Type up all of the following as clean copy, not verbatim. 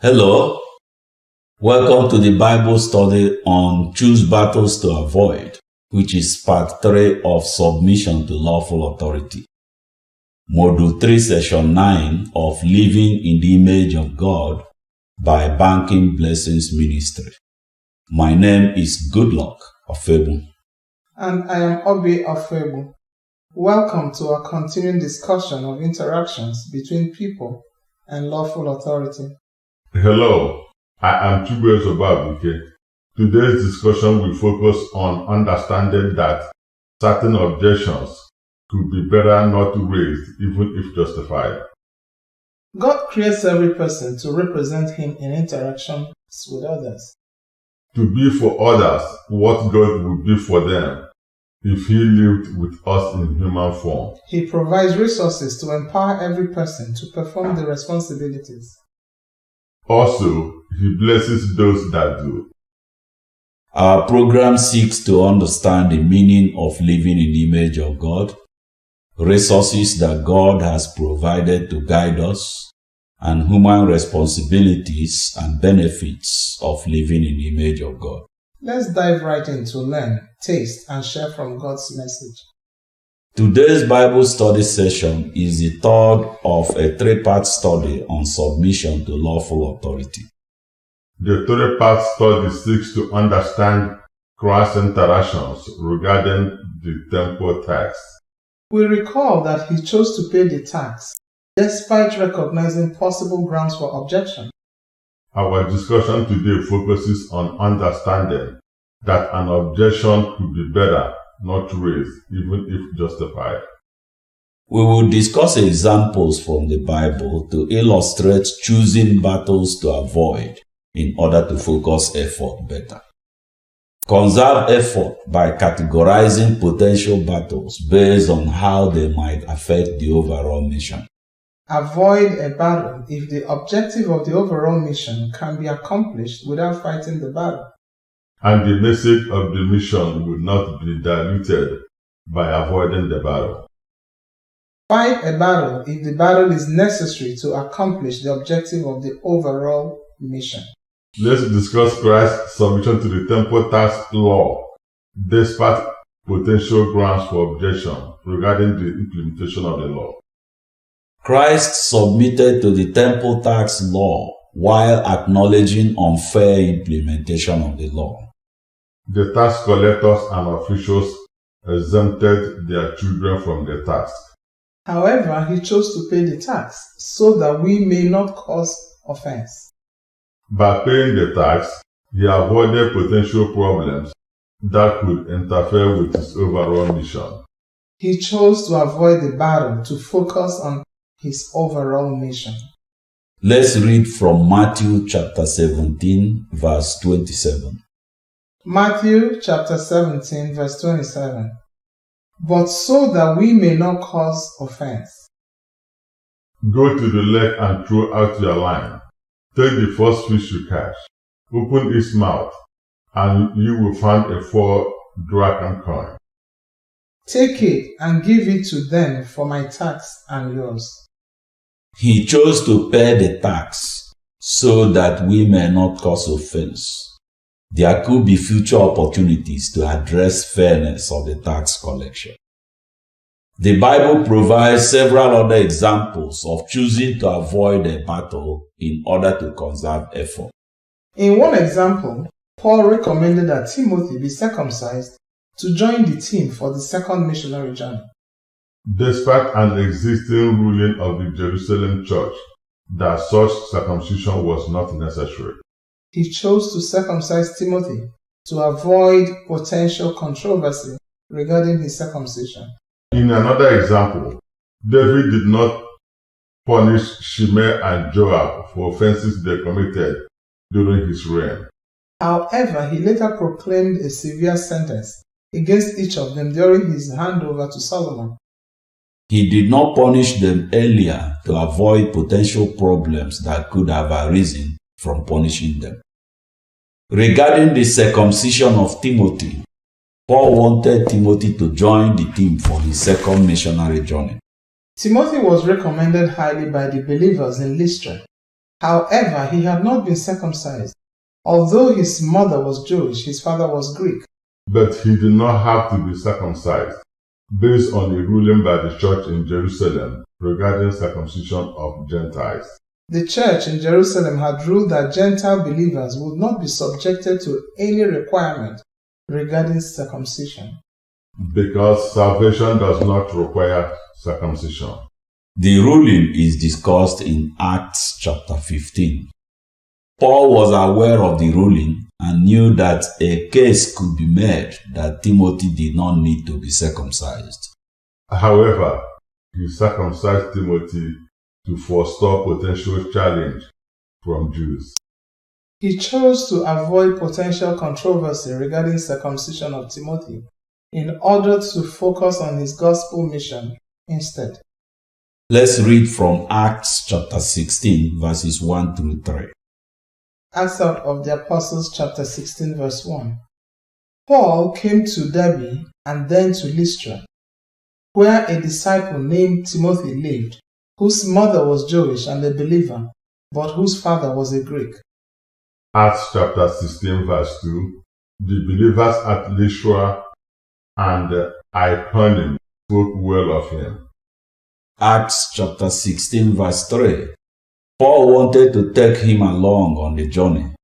Hello, welcome to the Bible study on Choose Battles to Avoid, which is part 3 of Submission to Lawful Authority. Module 3, Session 9 of Living in the Image of God by Banking Blessings Ministry. My name is Goodluck Ofebu. And I am Obi Ofebu. Welcome to our continuing discussion of interactions between people and lawful authority. Hello, I am Chibueze Obabuike. Today's discussion will focus on understanding that certain objections could be better not raised even if justified. God creates every person to represent Him in interactions with others. To be for others what God would be for them if He lived with us in human form. He provides resources to empower every person to perform the responsibilities. Also, He blesses those that do. Our program seeks to understand the meaning of living in the image of God, resources that God has provided to guide us, and human responsibilities and benefits of living in the image of God. Let's dive right in to learn, taste, and share from God's message. Today's Bible study session is the third of a 3-part study on submission to lawful authority. The 3-part study seeks to understand Christ's interactions regarding the temple tax. We recall that He chose to pay the tax, despite recognizing possible grounds for objection. Our discussion today focuses on understanding that an objection could be better not raised, even if justified. We will discuss examples from the Bible to illustrate choosing battles to avoid in order to focus effort better. Conserve effort by categorizing potential battles based on how they might affect the overall mission. Avoid a battle if the objective of the overall mission can be accomplished without fighting the battle. And the message of the mission will not be diluted by avoiding the battle. Fight a battle if the battle is necessary to accomplish the objective of the overall mission. Let's discuss Christ's submission to the temple tax law, despite potential grounds for objection regarding the implementation of the law. Christ submitted to the temple tax law while acknowledging unfair implementation of the law. The tax collectors and officials exempted their children from the tax. However, He chose to pay the tax so that we may not cause offense. By paying the tax, He avoided potential problems that could interfere with His overall mission. He chose to avoid the battle to focus on His overall mission. Let's read from Matthew chapter 17, verse 27. Matthew chapter 17, verse 27. But so that we may not cause offense. Go to the lake and throw out your line. Take the first fish you catch. Open its mouth, and you will find a 4 drachm coin. Take it and give it to them for my tax and yours. He chose to pay the tax so that we may not cause offense. There could be future opportunities to address fairness of the tax collection. The Bible provides several other examples of choosing to avoid a battle in order to conserve effort. In one example, Paul recommended that Timothy be circumcised to join the team for the second missionary journey. Despite an existing ruling of the Jerusalem church that such circumcision was not necessary, He chose to circumcise Timothy to avoid potential controversy regarding his circumcision. In another example, David did not punish Shimei and Joab for offenses they committed during his reign. However, he later proclaimed a severe sentence against each of them during his handover to Solomon. He did not punish them earlier to avoid potential problems that could have arisen from punishing them. Regarding the circumcision of Timothy, Paul wanted Timothy to join the team for his second missionary journey. Timothy was recommended highly by the believers in Lystra However, he had not been circumcised. Although his mother was Jewish, his father was Greek. But he did not have to be circumcised, based on a ruling by the church in Jerusalem regarding circumcision of Gentiles. The church in Jerusalem had ruled that Gentile believers would not be subjected to any requirement regarding circumcision, because salvation does not require circumcision. The ruling is discussed in Acts chapter 15. Paul was aware of the ruling and knew that a case could be made that Timothy did not need to be circumcised. However, he circumcised Timothy to forestall potential challenge from Jews. He chose to avoid potential controversy regarding circumcision of Timothy in order to focus on his gospel mission instead. Let's read from Acts chapter 16, verses 1 through 3. Acts of the Apostles chapter 16, verse 1. Paul came to Derbe and then to Lystra, where a disciple named Timothy lived, whose mother was Jewish and a believer, but whose father was a Greek. Acts chapter 16, verse 2. The believers at Lystra and Iconium spoke well of him. Acts chapter 16, verse 3. Paul wanted to take him along on the journey,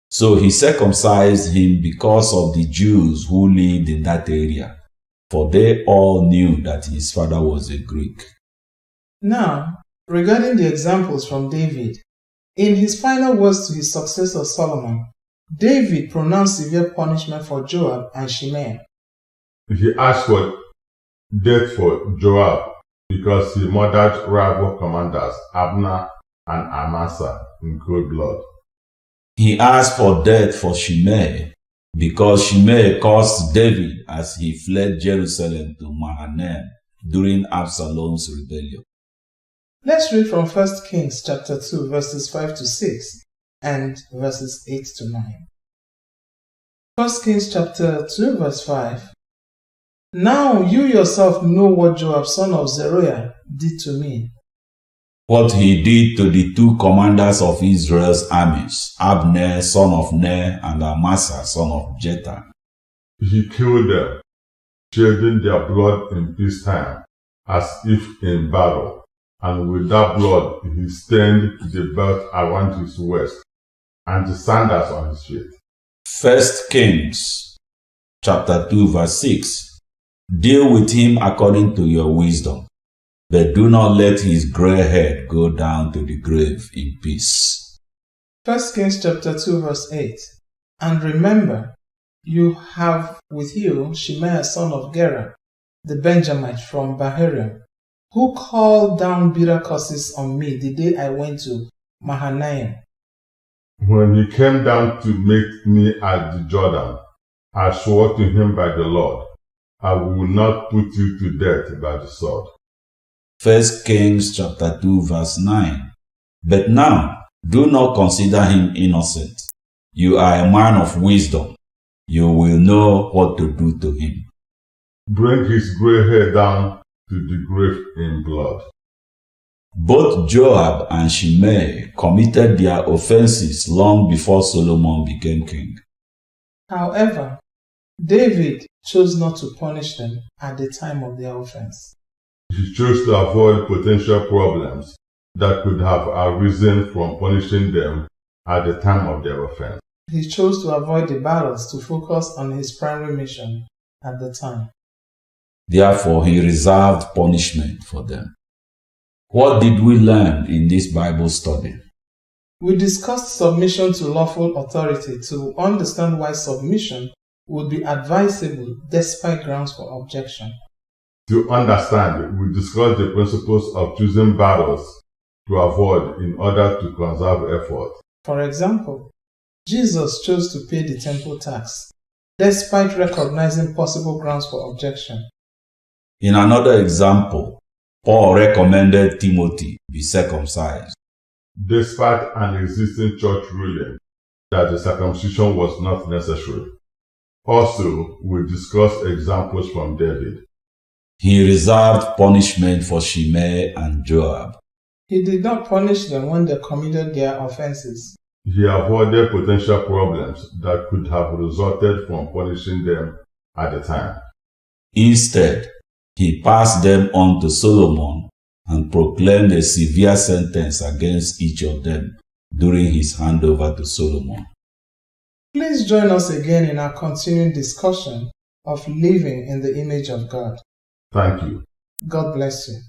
so he circumcised him because of the Jews who lived in that area, for they all knew that his father was a Greek. Now, regarding the examples from David, in his final words to his successor Solomon, David pronounced severe punishment for Joab and Shimei. He asked for death for Joab because he murdered rival commanders Abner and Amasa in cold blood. He asked for death for Shimei because Shimei caused David as he fled Jerusalem to Mahanaim during Absalom's rebellion. Let's read from 1 Kings chapter 2 verses 5 to 6 and verses 8 to 9. 1 Kings chapter 2 verse 5. Now you yourself know what Joab son of Zeruiah did to me. What he did to the two commanders of Israel's armies, Abner son of Ner and Amasa son of Jetha. He killed them, shedding their blood in peacetime, as if in battle, and with that blood he stained the belt around his waist and the sandals on his feet. 1 Kings chapter 2 verse 6. Deal with him according to your wisdom, but do not let his grey head go down to the grave in peace. 1 Kings chapter 2 verse 8. And remember, you have with you Shimei son of Gera, the Benjamite from Baharium, who called down bitter curses on me the day I went to Mahanaim. When he came down to meet me at the Jordan, I swore to him by the Lord, I will not put you to death by the sword. 1 Kings chapter 2 verse 9. But now, do not consider him innocent. You are a man of wisdom. You will know what to do to him. Bring his grey hair down to the grave in blood. Both Joab and Shimei committed their offenses long before Solomon became king. However, David chose not to punish them at the time of their offense. He chose to avoid potential problems that could have arisen from punishing them at the time of their offense. He chose to avoid the battles to focus on his primary mission at the time. Therefore, he reserved punishment for them. What did we learn in this Bible study? We discussed submission to lawful authority to understand why submission would be advisable despite grounds for objection. To understand, we discussed the principles of choosing battles to avoid in order to conserve effort. For example, Jesus chose to pay the temple tax, despite recognizing possible grounds for objection. In another example, Paul recommended Timothy be circumcised, despite an existing church ruling that the circumcision was not necessary. Also, we discussed examples from David. He reserved punishment for Shimei and Joab. He did not punish them when they committed their offenses. He avoided potential problems that could have resulted from punishing them at the time. Instead, he passed them on to Solomon and proclaimed a severe sentence against each of them during his handover to Solomon. Please join us again in our continuing discussion of living in the image of God. Thank you. God bless you.